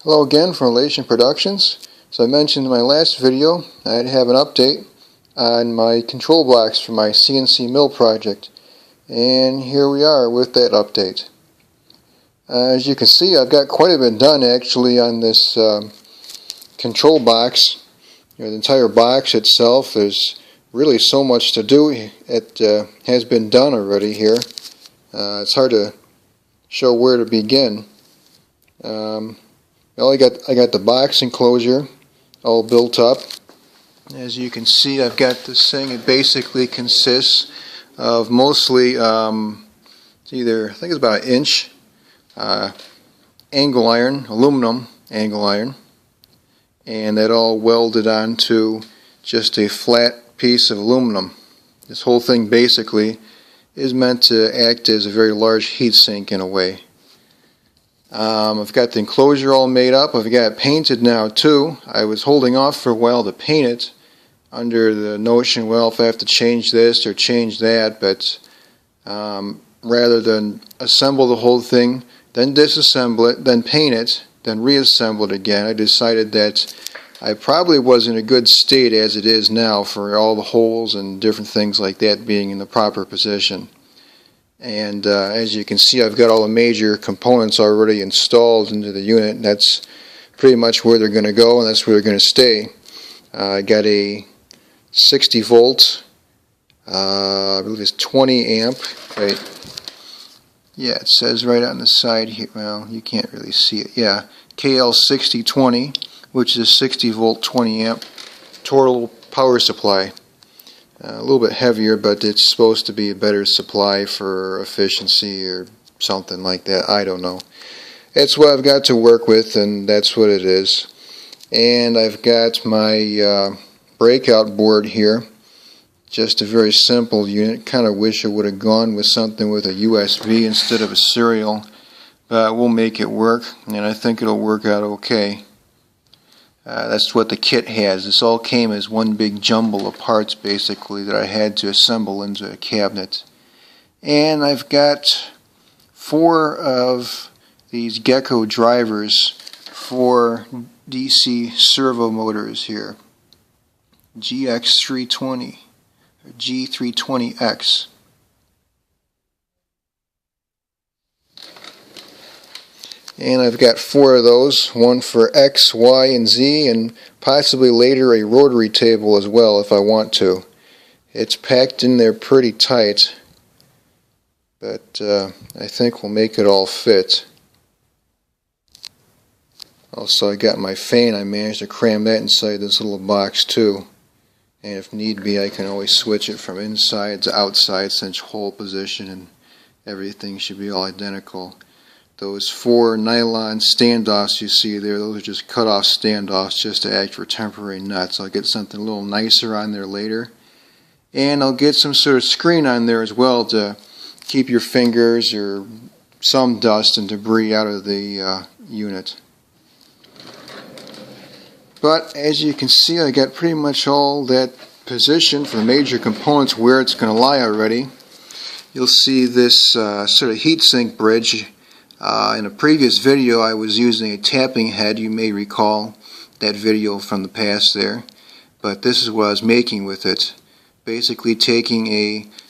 Hello again from Relation Productions. So I mentioned in my last video I'd have an update on my control blocks for my CNC mill project, and here we are with that update. As you can see, I've got quite a bit done actually on this control box. The entire box itself, there's really so much to do. It has been done already here. It's hard to show where to begin. Well, I got the box enclosure all built up. As you can see, I've got this thing. It basically consists of mostly it's either, I think it's about an inch angle iron, aluminum angle iron, and that all welded onto just a flat piece of aluminum. This whole thing basically is meant to act as a very large heat sink in a way. I've got the enclosure all made up. I've got it painted now too. I was holding off for a while to paint it under the notion, well, if I have to change this or change that, but rather than assemble the whole thing, then disassemble it, then paint it, then reassemble it again, I decided that I probably was in a good state as it is now for all the holes and different things like that being in the proper position. And as you can see, I've got all the major components already installed into the unit. That's pretty much where they're going to go, and that's where they're going to stay. I got a 60 volt, I believe it's 20 amp. Right? Yeah, it says right on the side here. Well, you can't really see it. Yeah, KL6020, which is a 60 volt 20 amp total power supply. A little bit heavier, but it's supposed to be a better supply for efficiency or something like that. I don't know. That's what I've got to work with, and that's what it is. And I've got my breakout board here. Just a very simple unit. Kind of wish I would have gone with something with a USB instead of a serial, but we'll make it work, and I think it'll work out okay. That's what the kit has. This all came as one big jumble of parts basically that I had to assemble into a cabinet. And I've got 4 of these Gecko drivers for DC servo motors here. GX320 or G320X. And I've got 4 of those, one for X, Y, and Z, and possibly later a rotary table as well if I want to. It's packed in there pretty tight, but I think we'll make it all fit. Also, I got my fan. I managed to cram that inside this little box too. And if need be, I can always switch it from inside to outside since hole position and everything should be all identical. Those 4 nylon standoffs you see there, those are just cut-off standoffs just to act for temporary nuts. I'll get something a little nicer on there later. And I'll get some sort of screen on there as well to keep your fingers or some dust and debris out of the unit. But as you can see, I got pretty much all that positioned for the major components where it's going to lie already. You'll see this sort of heatsink bridge. In a previous video I was using a tapping head. You may recall that video from the past there. But this is what I was making with it. Basically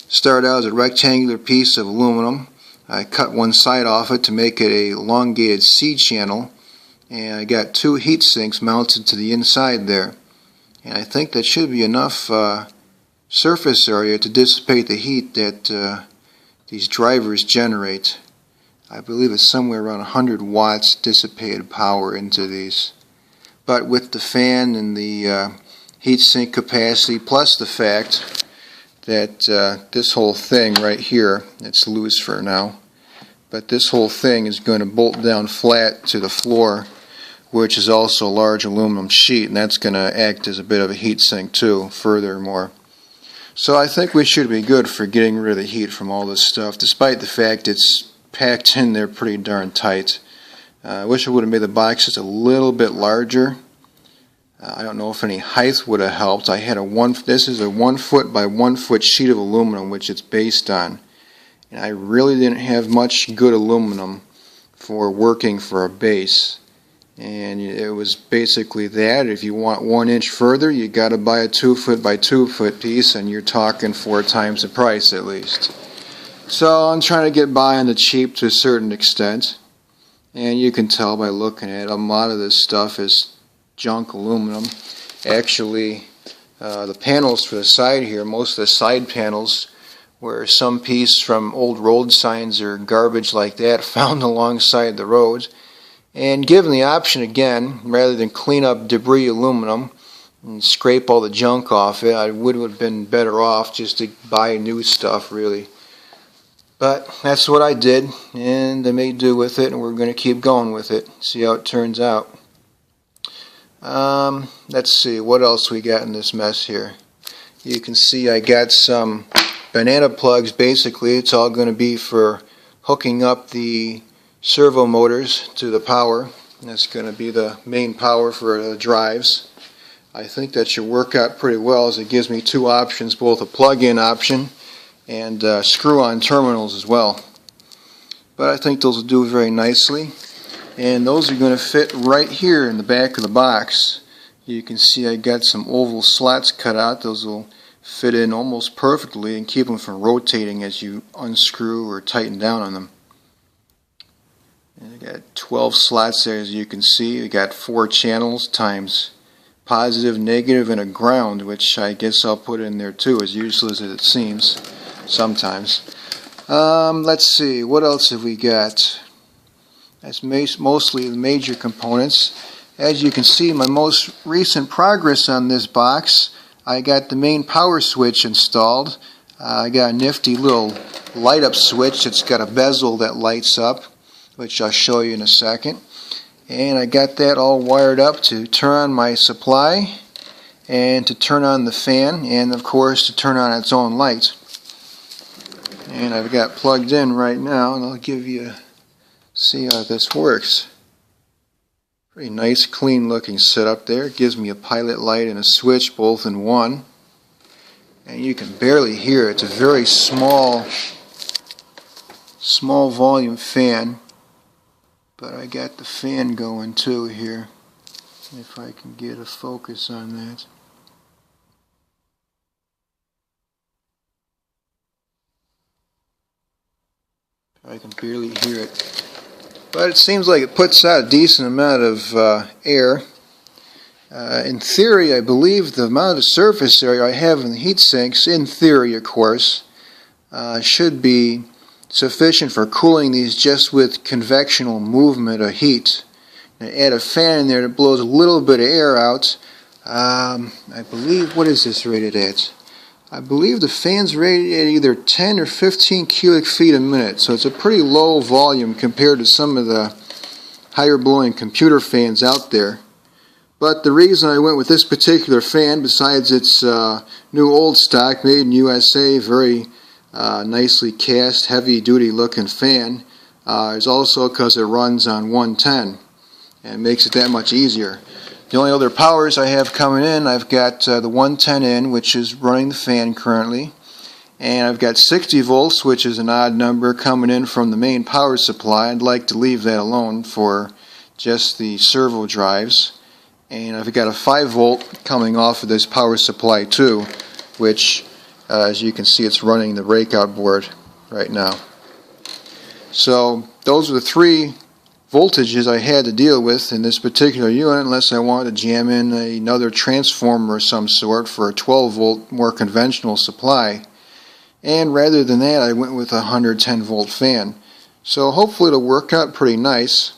start out as a rectangular piece of aluminum. I cut one side off it to make it a elongated C channel. And I got 2 heat sinks mounted to the inside there. And I think that should be enough surface area to dissipate the heat that these drivers generate. I believe it's somewhere around 100 watts dissipated power into these. But with the fan and the heatsink capacity, plus the fact that this whole thing right here, it's loose for now, but this whole thing is going to bolt down flat to the floor, which is also a large aluminum sheet, and that's going to act as a bit of a heatsink too, furthermore. So I think we should be good for getting rid of the heat from all this stuff, despite the fact it's packed in there pretty darn tight. I wish I would have made the box just a little bit larger. I don't know if any height would have helped. I had this is a 1 foot by 1 foot sheet of aluminum which it's based on. And I really didn't have much good aluminum for working for a base. and it was basically that. If you want 1 inch further, you got to buy a 2 foot by 2 foot piece, and you're talking 4 times the price at least. So I'm trying to get by on the cheap to a certain extent, and you can tell by looking at it, a lot of this stuff is junk aluminum. Actually, the panels for the side here, most of the side panels, where some piece from old road signs or garbage like that found alongside the road. And given the option again, rather than clean up debris aluminum and scrape all the junk off it, I would have been better off just to buy new stuff, really. But that's what I did, and I made do with it, and we're going to keep going with it, see how it turns out. Let's see, what else we got in this mess here. You can see I got some banana plugs. Basically, it's all going to be for hooking up the servo motors to the power. And that's going to be the main power for the drives. I think that should work out pretty well, as it gives me 2 options, both a plug-in option and screw-on terminals as well. But I think those will do very nicely, and those are going to fit right here in the back of the box. You can see I got some oval slots cut out. Those will fit in almost perfectly and keep them from rotating as you unscrew or tighten down on them. And I got 12 slots there, as you can see. I got 4 channels times positive, negative, and a ground, which I guess I'll put in there too, as useless as it seems sometimes. Let's see, what else have we got? That's mostly the major components. As you can see, my most recent progress on this box, I got the main power switch installed. I got a nifty little light up switch that's got a bezel that lights up, which I'll show you in a second. And I got that all wired up to turn on my supply and to turn on the fan, and of course to turn on its own light. And I've got plugged in right now, and I'll give you see how this works. Pretty nice, clean looking setup there. It gives me a pilot light and a switch both in one. And you can barely hear it. It's a very small volume fan. But I got the fan going too here. If I can get a focus on that. I can barely hear it. But it seems like it puts out a decent amount of air. In theory, I believe the amount of surface area I have in the heat sinks, in theory of course, should be sufficient for cooling these just with convectional movement of heat. And add a fan in there that blows a little bit of air out. I believe, what is this rated at? I believe the fan's rated at either 10 or 15 cubic feet a minute, so it's a pretty low volume compared to some of the higher blowing computer fans out there. But the reason I went with this particular fan, besides its new old stock, made in USA, very nicely cast, heavy duty looking fan, is also because it runs on 110 and makes it that much easier. The only other powers I have coming in, I've got the 110 in, which is running the fan currently, and I've got 60 volts, which is an odd number, coming in from the main power supply. I'd like to leave that alone for just the servo drives. And I've got a 5 volt coming off of this power supply too, which as you can see, it's running the breakout board right now. So those are the 3 voltages I had to deal with in this particular unit, unless I wanted to jam in another transformer of some sort for a 12 volt more conventional supply. And rather than that, I went with a 110 volt fan. So hopefully it'll work out pretty nice.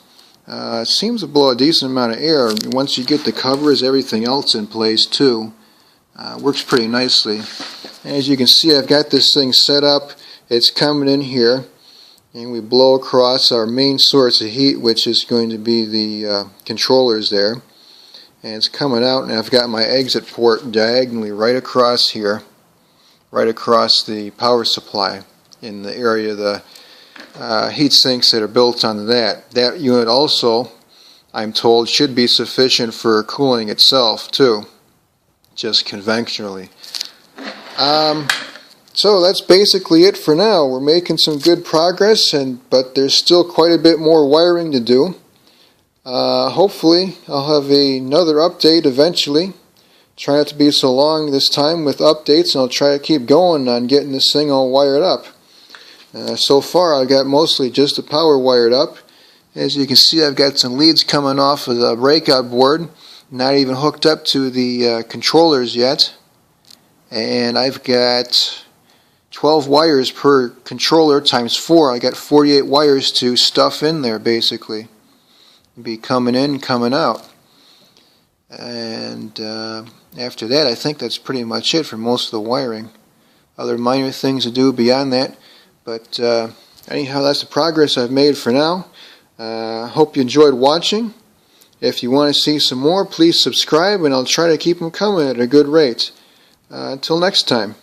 It seems to blow a decent amount of air. Once you get the covers, everything else in place too. Works pretty nicely. And as you can see, I've got this thing set up. It's coming in here, and we blow across our main source of heat, which is going to be the controllers there. And it's coming out, and I've got my exit port diagonally right across here, right across the power supply in the area of the heat sinks that are built onto that. That unit also, I'm told, should be sufficient for cooling itself too, just conventionally. So that's basically it for now. We're making some good progress, but there's still quite a bit more wiring to do. Hopefully I'll have another update eventually. Try not to be so long this time with updates, and I'll try to keep going on getting this thing all wired up. So far I've got mostly just the power wired up. As you can see, I've got some leads coming off of the breakout board, not even hooked up to the controllers yet. And I've got 12 wires per controller times 4. I got 48 wires to stuff in there basically. Be coming in, coming out. And after that, I think that's pretty much it for most of the wiring. Other minor things to do beyond that, but anyhow, that's the progress I've made for now. Hope you enjoyed watching. If you want to see some more, please subscribe, and I'll try to keep them coming at a good rate. Until next time.